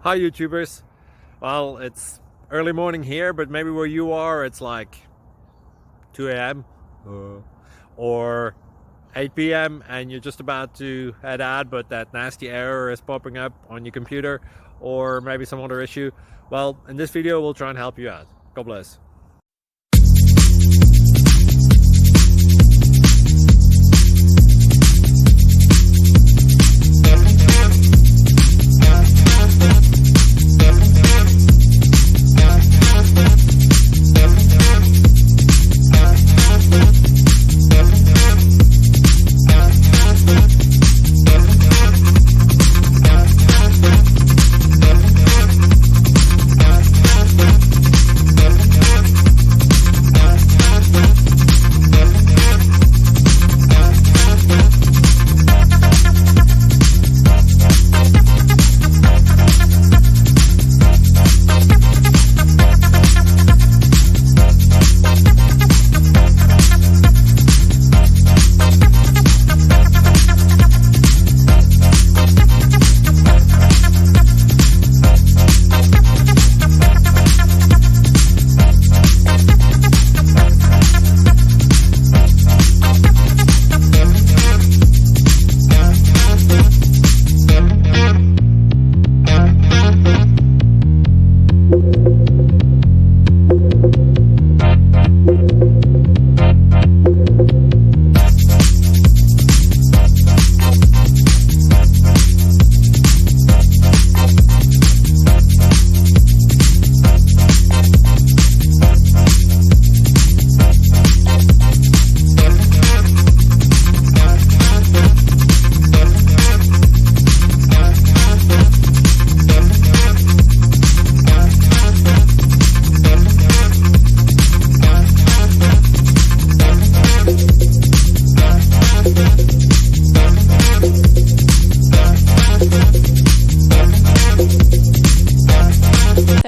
Hi YouTubers. Well, it's early morning here, but maybe where you are it's like 2 a.m. or 8 p.m. and you're just about to head out, but that nasty error is popping up on your computer, or maybe some other issue. Well, in this video we'll try and help you out. God bless.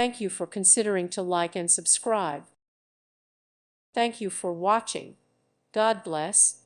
Thank you for considering to like and subscribe. Thank you for watching. God bless.